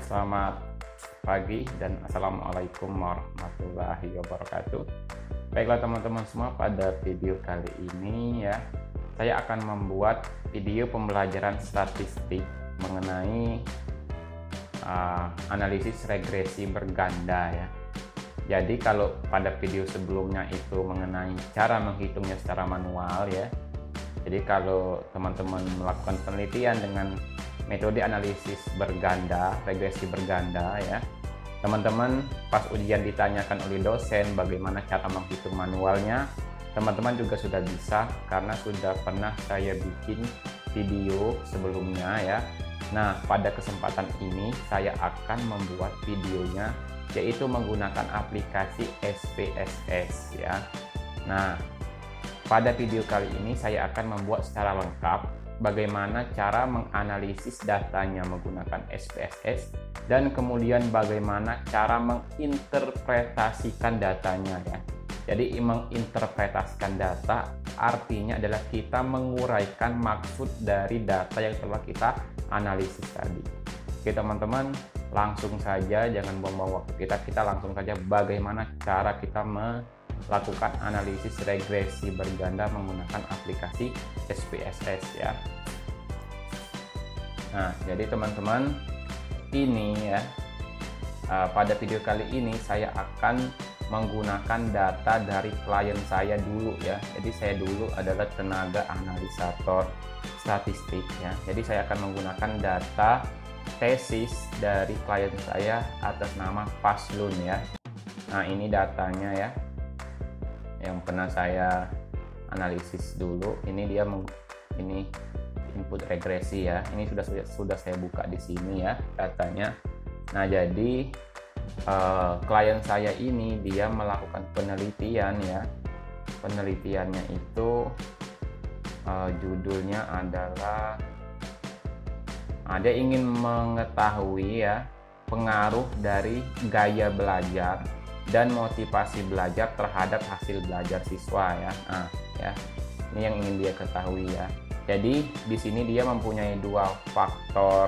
Selamat pagi dan Assalamualaikum warahmatullahi wabarakatuh. Baiklah teman-teman semua, pada video kali ini ya saya akan membuat video pembelajaran statistik mengenai analisis regresi berganda ya. Jadi kalau pada video sebelumnya itu mengenai cara menghitungnya secara manual ya. Jadi kalau teman-teman melakukan penelitian dengan metode analisis berganda, regresi berganda ya, teman-teman pas ujian ditanyakan oleh dosen bagaimana cara menghitung manualnya, teman-teman juga sudah bisa karena sudah pernah saya bikin video sebelumnya ya. Nah, pada kesempatan ini saya akan membuat videonya yaitu menggunakan aplikasi SPSS ya. Nah, pada video kali ini saya akan membuat secara lengkap bagaimana cara menganalisis datanya menggunakan SPSS dan kemudian bagaimana cara menginterpretasikan datanya ya. Jadi menginterpretasikan data artinya adalah kita menguraikan maksud dari data yang telah kita analisis tadi. Oke teman-teman, langsung saja, jangan buang-buang waktu kita langsung saja bagaimana cara kita melakukan analisis regresi berganda menggunakan aplikasi SPSS ya. Nah, jadi teman-teman, ini ya pada video kali ini saya akan menggunakan data dari klien saya dulu ya. Jadi saya dulu adalah tenaga analisator statistik ya. Jadi saya akan menggunakan data tesis dari klien saya atas nama Faslun ya. Nah, ini datanya ya yang pernah saya analisis dulu. Ini dia ini input regresi ya. Ini sudah saya buka di sini ya datanya. Nah, jadi klien saya ini dia melakukan penelitian ya. Penelitiannya itu judulnya adalah dia ingin mengetahui ya pengaruh dari gaya belajar dan motivasi belajar terhadap hasil belajar siswa ya. Nah, ya. Ini yang ingin dia ketahui ya. Jadi di sini dia mempunyai dua faktor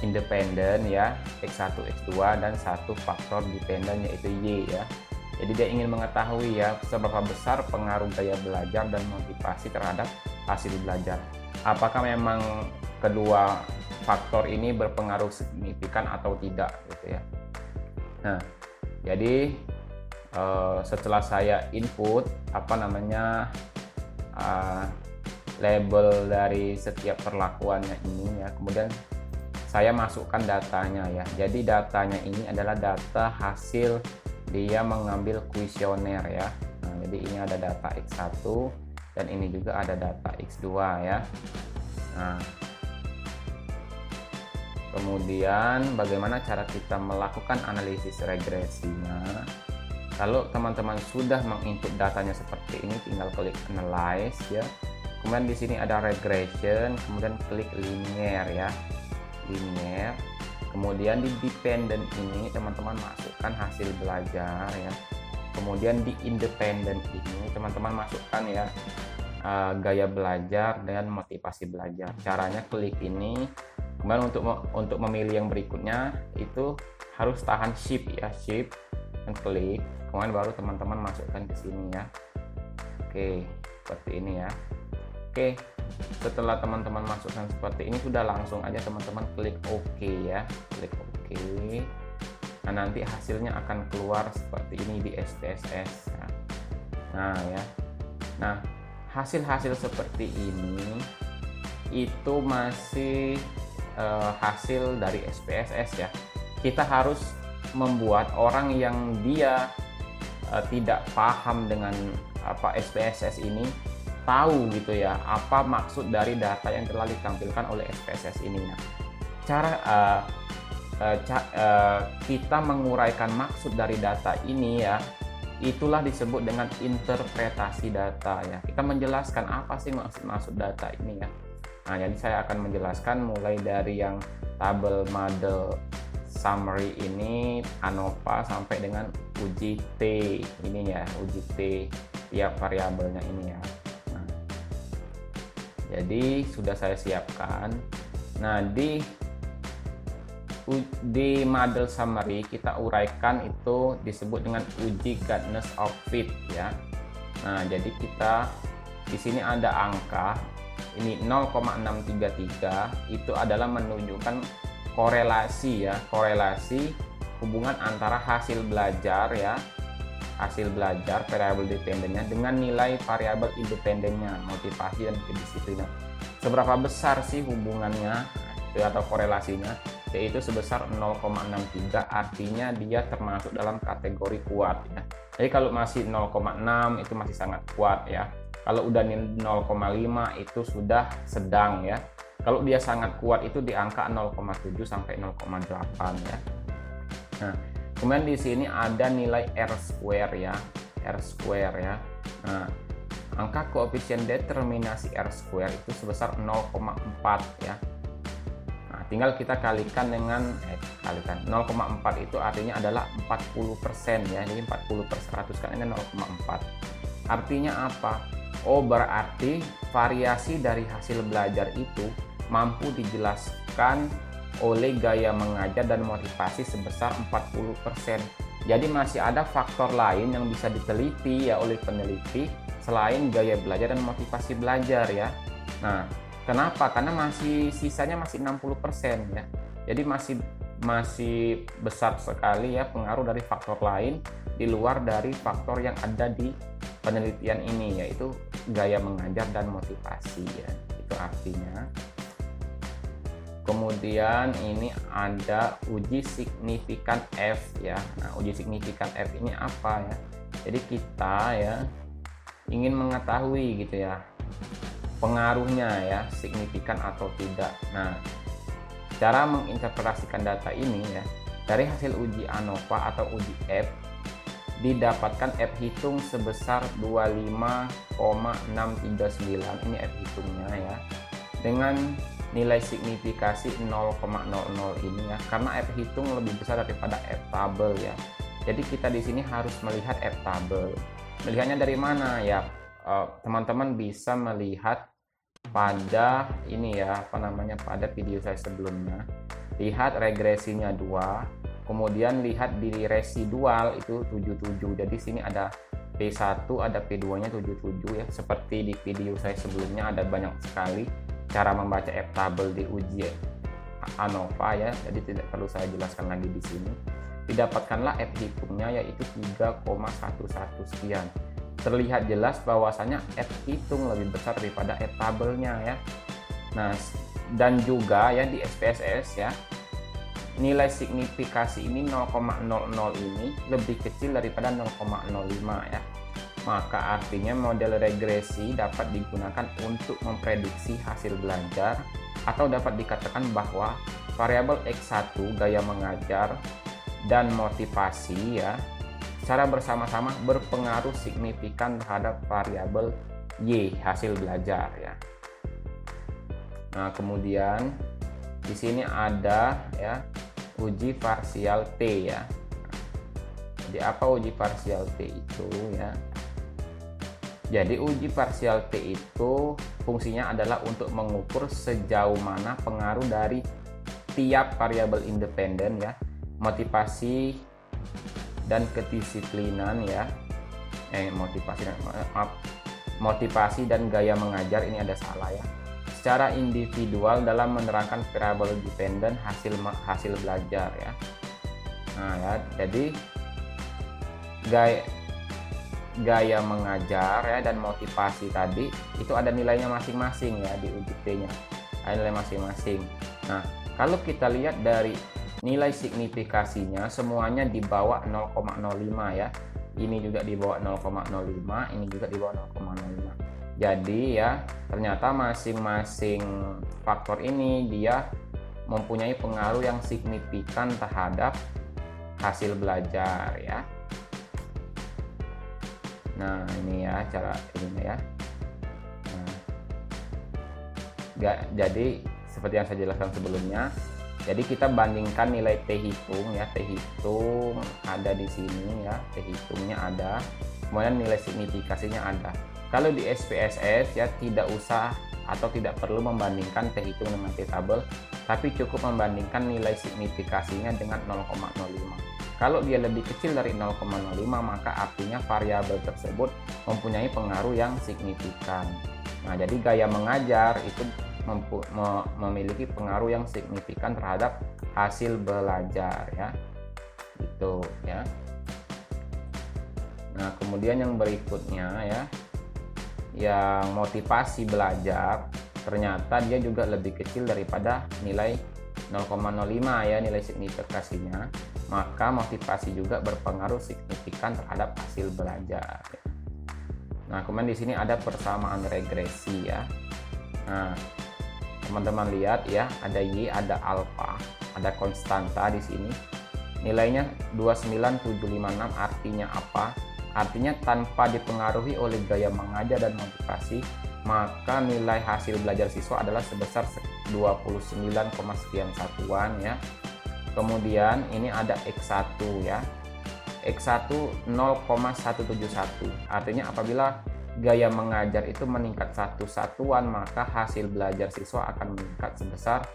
independen ya, X1, X2 dan satu faktor dependen yaitu Y ya. Jadi dia ingin mengetahui ya seberapa besar pengaruh gaya belajar dan motivasi terhadap hasil belajar. Apakah memang kedua faktor ini berpengaruh signifikan atau tidak gitu ya. Nah, jadi setelah saya input label dari setiap perlakuannya ini ya, kemudian saya masukkan datanya ya. Jadi datanya ini adalah data hasil dia mengambil kuesioner ya. Nah, jadi ini ada data X1 dan ini juga ada data X2 ya. Nah, kemudian bagaimana cara kita melakukan analisis regresinya? Kalau teman-teman sudah menginput datanya seperti ini, tinggal klik analyze ya. Kemudian di sini ada regression, kemudian klik linear ya. Linear. Kemudian di dependent ini teman-teman masukkan hasil belajar ya. Kemudian di independent ini teman-teman masukkan ya gaya belajar dan motivasi belajar. Caranya klik ini. Kemudian untuk memilih yang berikutnya itu harus tahan shift ya, shift dan klik. Kemudian baru teman-teman masukkan ke sini ya. Oke, seperti ini ya. Oke, setelah teman-teman masukkan seperti ini, sudah langsung aja teman-teman klik OK ya, klik OK. Nah, nanti hasilnya akan keluar seperti ini di SPSS ya. Nah ya, nah hasil-hasil seperti ini itu masih hasil dari SPSS ya. Kita harus membuat orang yang dia tidak paham dengan SPSS ini tahu gitu ya apa maksud dari data yang telah ditampilkan oleh SPSS ini ya. Kita menguraikan maksud dari data ini ya, itulah disebut dengan interpretasi data ya. Kita menjelaskan apa sih maksud data ini ya. Nah, jadi saya akan menjelaskan mulai dari yang tabel model summary ini, ANOVA sampai dengan uji T ini ya, uji T tiap variabelnya ini ya. Nah, jadi sudah saya siapkan. Nah, di di model summary kita uraikan itu disebut dengan uji goodness of fit ya. Nah, jadi kita di sini ada angka ini 0,633 itu adalah menunjukkan korelasi ya, korelasi hubungan antara hasil belajar ya, hasil belajar variabel dependennya dengan nilai variabel independennya, motivasi dan kedisiplinan. Seberapa besar sih hubungannya atau korelasinya? Yaitu sebesar 0,63, artinya dia termasuk dalam kategori kuat ya. Jadi kalau masih 0,6 itu masih sangat kuat ya. Kalau udah 0,5 itu sudah sedang ya. Kalau dia sangat kuat itu di angka 0,7 sampai 0,8 ya. Nah, kemudian di sini ada nilai R square ya, R square ya. Nah, angka koefisien determinasi R square itu sebesar 0,4 ya. Nah, tinggal kita kalikan dengan 0,4 itu artinya adalah 40% ya. Jadi 40% kan ini 0,4. Artinya apa? Oh, berarti variasi dari hasil belajar itu mampu dijelaskan oleh gaya mengajar dan motivasi sebesar 40%. Jadi masih ada faktor lain yang bisa diteliti ya oleh peneliti selain gaya belajar dan motivasi belajar ya. Nah, kenapa? Karena sisanya masih 60% ya. Jadi masih besar sekali ya pengaruh dari faktor lain di luar dari faktor yang ada di penelitian ini, yaitu gaya mengajar dan motivasi ya. Itu artinya. Kemudian ini ada uji signifikan F ya. Nah, uji signifikan F ini apa ya? Jadi kita ya ingin mengetahui gitu ya pengaruhnya ya, signifikan atau tidak. Nah, cara menginterpretasikan data ini ya, dari hasil uji ANOVA atau uji F didapatkan F hitung sebesar 25,639. Ini F hitungnya ya. Dengan nilai signifikasi 0,00 ini ya, karena F hitung lebih besar daripada F tabel ya. Jadi kita di sini harus melihat F tabel. Melihatnya dari mana ya? Teman-teman bisa melihat pada ini ya, pada video saya sebelumnya. Lihat regresinya 2, kemudian lihat di residual itu 77. Jadi sini ada P1, ada P2-nya 77 ya. Seperti di video saya sebelumnya ada banyak sekali cara membaca F tabel di uji ANOVA ya, jadi tidak perlu saya jelaskan lagi di sini. Didapatkanlah F hitungnya yaitu 3,11 sekian. Terlihat jelas bahwasanya F hitung lebih besar daripada F tabelnya ya. Nah, dan juga ya di SPSS ya, nilai signifikasi ini 0,00 ini lebih kecil daripada 0,05 ya. Maka artinya model regresi dapat digunakan untuk memprediksi hasil belajar, atau dapat dikatakan bahwa variabel X1 gaya mengajar dan motivasi ya secara bersama-sama berpengaruh signifikan terhadap variabel Y hasil belajar ya. Nah, kemudian di sini ada ya uji parsial T ya. Jadi apa uji parsial T itu ya? Jadi uji parsial T itu fungsinya adalah untuk mengukur sejauh mana pengaruh dari tiap variabel independen ya, motivasi dan kedisiplinan ya, motivasi dan gaya mengajar, ini ada salah ya, secara individual dalam menerangkan variabel dependen hasil belajar ya. Nah ya, jadi gaya mengajar ya dan motivasi tadi itu ada nilainya masing-masing ya di uji T-nya, ada nilai masing-masing. Nah, kalau kita lihat dari nilai signifikasinya semuanya di bawah 0,05 ya. Ini juga di bawah 0,05, ini juga di bawah 0,05. Jadi ya, ternyata masing-masing faktor ini dia mempunyai pengaruh yang signifikan terhadap hasil belajar ya. Nah, ini ya cara ini ya. Nah, jadi seperti yang saya jelaskan sebelumnya. Jadi kita bandingkan nilai T hitung ya, T hitung ada di sini ya, T hitungnya ada. Kemudian nilai signifikasinya ada. Kalau di SPSS ya tidak usah atau tidak perlu membandingkan T hitung dengan T tabel, tapi cukup membandingkan nilai signifikasinya dengan 0,05. Kalau dia lebih kecil dari 0,05, maka artinya variabel tersebut mempunyai pengaruh yang signifikan. Nah, jadi gaya mengajar itu memiliki pengaruh yang signifikan terhadap hasil belajar ya. Itu ya. Nah, kemudian yang berikutnya ya, yang motivasi belajar, ternyata dia juga lebih kecil daripada nilai 0,05 ya, nilai signifikasinya. Maka motivasi juga berpengaruh signifikan terhadap hasil belajar. Nah, kemudian di sini ada persamaan regresi ya. Nah, teman-teman lihat ya, ada Y, ada alfa, ada konstanta di sini. Nilainya 29756, artinya apa? Artinya tanpa dipengaruhi oleh gaya mengajar dan motivasi, maka nilai hasil belajar siswa adalah sebesar 29, sekian satuan ya. Kemudian ini ada X1 ya. X1 0,171. Artinya apabila gaya mengajar itu meningkat 1 satuan, maka hasil belajar siswa akan meningkat sebesar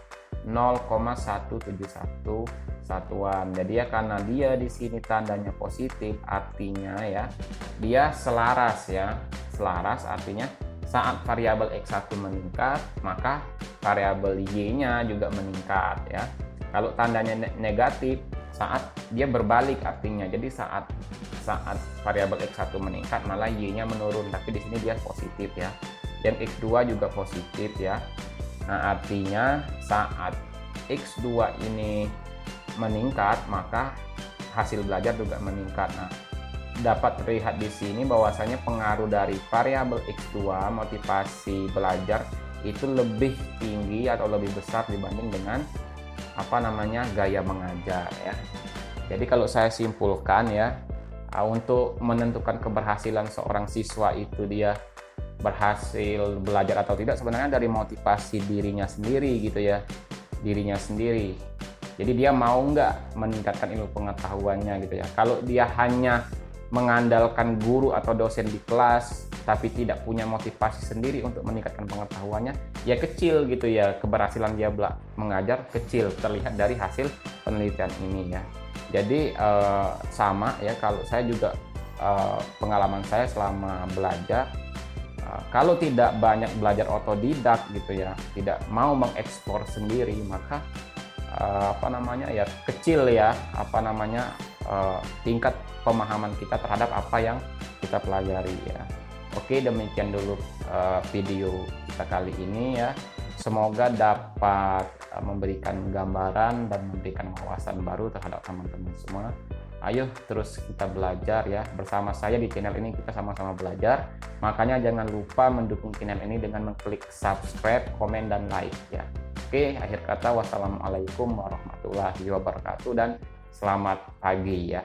0,171 satuan. Jadi ya, karena dia di sini tandanya positif, artinya ya dia selaras ya. Selaras artinya saat variabel X1 meningkat, maka variabel Y-nya juga meningkat ya. Kalau tandanya negatif, saat dia berbalik artinya. Jadi saat variabel X1 meningkat, malah Y-nya menurun, tapi di sini dia positif ya. Dan X2 juga positif ya. Nah, artinya saat X2 ini meningkat, maka hasil belajar juga meningkat. Nah, dapat terlihat di sini bahwasanya pengaruh dari variabel X2, motivasi belajar, itu lebih tinggi atau lebih besar dibanding dengan gaya mengajar ya. Jadi kalau saya simpulkan ya, untuk menentukan keberhasilan seorang siswa itu dia berhasil belajar atau tidak, sebenarnya dari motivasi dirinya sendiri gitu ya, dirinya sendiri. Jadi dia mau nggak meningkatkan ilmu pengetahuannya gitu ya. Kalau dia hanya mengandalkan guru atau dosen di kelas tapi tidak punya motivasi sendiri untuk meningkatkan pengetahuannya, ya kecil gitu ya, keberhasilan dia mengajar kecil, terlihat dari hasil penelitian ini ya. Jadi sama ya, kalau saya juga pengalaman saya selama belajar, kalau tidak banyak belajar otodidak gitu ya, tidak mau mengeksplor sendiri, maka ya kecil ya tingkat pemahaman kita terhadap apa yang kita pelajari ya. Oke, demikian dulu video kita kali ini ya. Semoga dapat memberikan gambaran dan memberikan wawasan baru terhadap teman-teman semua. Ayo terus kita belajar ya. Bersama saya di channel ini kita sama-sama belajar. Makanya jangan lupa mendukung channel ini dengan mengklik subscribe, komen, dan like ya. Oke, akhir kata wassalamualaikum warahmatullahi wabarakatuh dan selamat pagi ya.